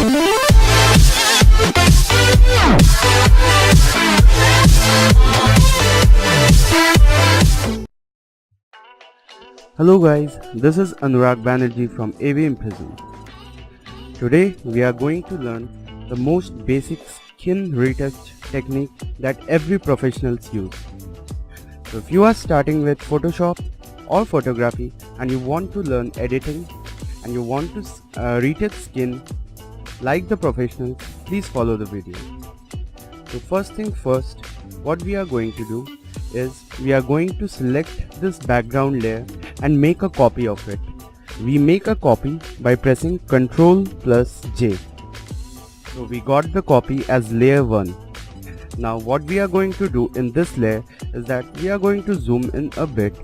Hello guys, this is Anurag Chatterjee from AVM Prism. Today we are going to learn the most basic skin retouch technique that every professionals use. So if you are starting with Photoshop or photography and you want to learn editing and you want to retouch skin like the professionals, please follow the video. So first thing first, what we are going to do is we are going to select this background layer and make a copy of it. We make a copy by pressing Ctrl+J. So we got the copy as layer 1. Now what we are going to do in this layer is that we are going to zoom in a bit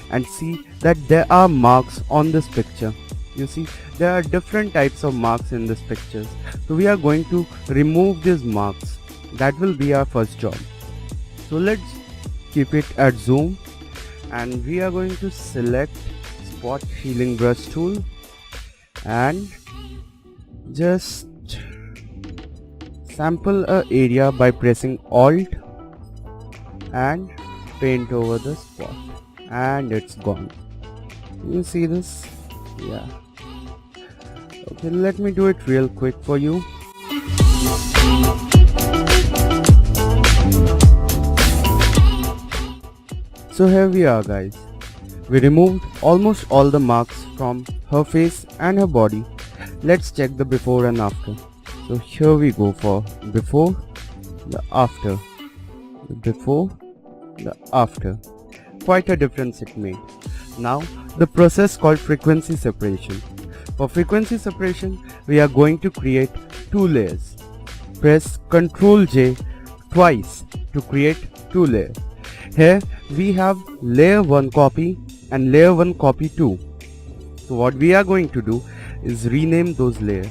and see that there are marks on this picture. You see there are different types of marks in this picture. So we are going to remove these marks. That will be our first job. So let's keep it at zoom and we are going to select spot healing brush tool and just sample a area by pressing Alt and paint over the spot, and it's gone. You see this? Yeah. Okay, let me do it real quick for you. So here we are guys. We removed almost all the marks from her face and her body. Let's check the before and after. So here we go for before, the after, the before, the after. Quite a difference it made. Now the process called frequency separation. For frequency separation, we are going to create two layers. Press Ctrl+J twice to create two layers. Here we have layer 1 copy and layer 1 copy 2. So what we are going to do is rename those layers.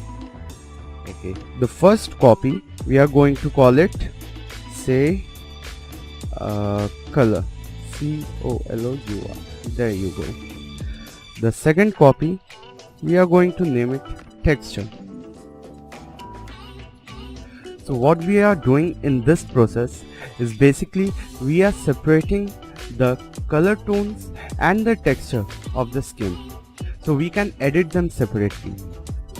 Okay, the first copy we are going to call it say color, COLOUR. There you go. The second copy we are going to name it texture. So what we are doing in this process is basically we are separating the color tones and the texture of the skin, so we can edit them separately.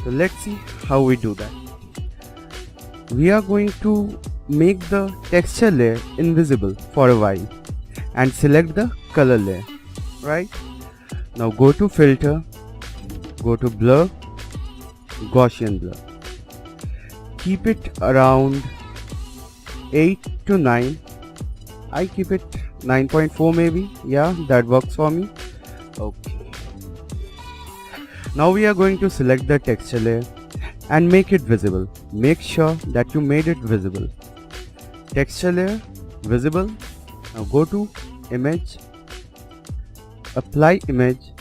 So let's see how we do that. We are going to make the texture layer invisible for a while and select the color layer. Right? Now go to filter, go to blur, Gaussian blur. Keep it around 8 to 9. I keep it 9.4 maybe. Yeah, that works for me. Okay. Now we are going to select the texture layer and make it visible. Make sure that you made it visible. Texture layer visible. Now go to image, apply image.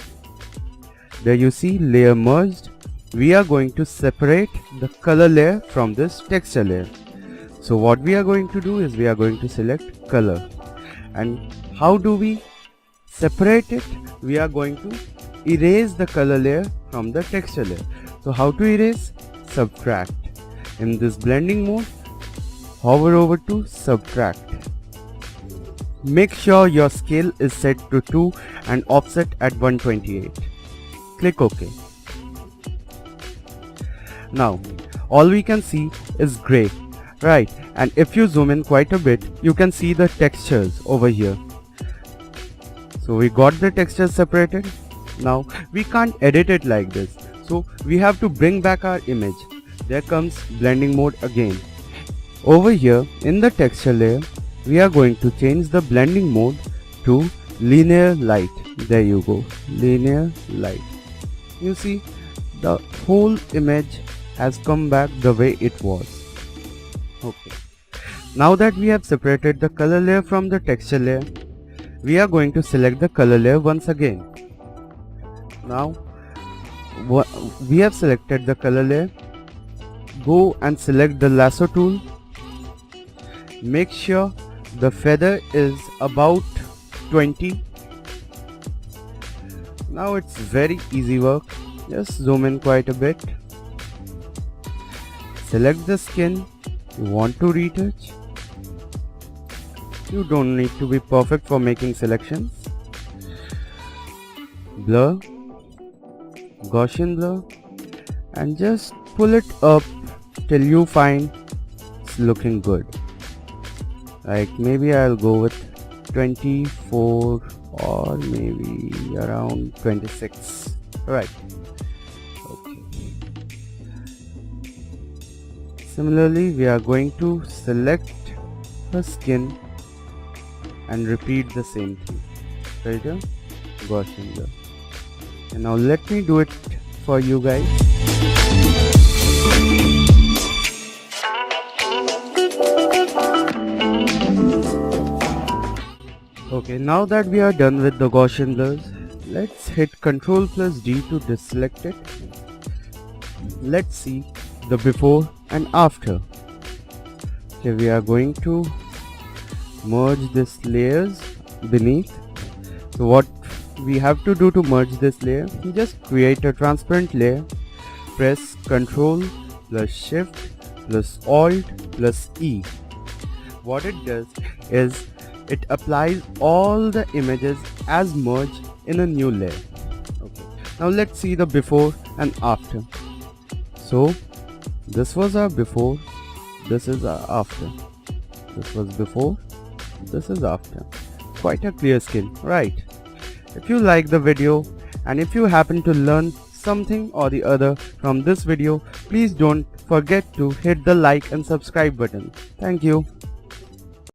There you see layer merged. We are going to separate the color layer from this texture layer. So what we are going to do is we are going to select color. And how do we separate it? We are going to erase the color layer from the texture layer. So how to erase? Subtract. In this blending mode, hover over to subtract. Make sure your scale is set to 2 and offset at 128. Click OK. Now all we can see is gray, right? And if you zoom in quite a bit, you can see the textures over here. So we got the textures separated. Now we can't edit it like this, so we have to bring back our image. There comes blending mode again. Over here in the texture layer, we are going to change the blending mode to linear light. There you go, linear light. You see the whole image has come back the way it was. Okay. Now that we have separated the color layer from the texture layer, we are going to select the color layer once again. Now we have selected the color layer. Go and select the lasso tool. Make sure the feather is about 20. Now it's very easy work. Just zoom in quite a bit. select the skin you want to retouch. You don't need to be perfect for making selections. Blur, Gaussian blur, and just pull it up till you find it's looking good. Like maybe I'll go with 24 or maybe around 26. Right. Okay. Similarly, we are going to select her skin and repeat the same thing. Filter, Gaussian blur. And now let me do it for you guys. Okay, now that we are done with the Gaussian blurs, let's hit Ctrl+D to deselect it. Let's see the before and after. Okay, we are going to merge this layers beneath. So what we have to do to merge this layer, just create a transparent layer, press Ctrl plus Shift plus Alt plus E. What it does is it applies all the images as merge in a new layer. Okay. Now let's see the before and after. So this was our before, this is our after. This was before, this is after. Quite a clear skin, right? If you like the video and if you happen to learn something or the other from this video, please don't forget to hit the like and subscribe button. Thank you.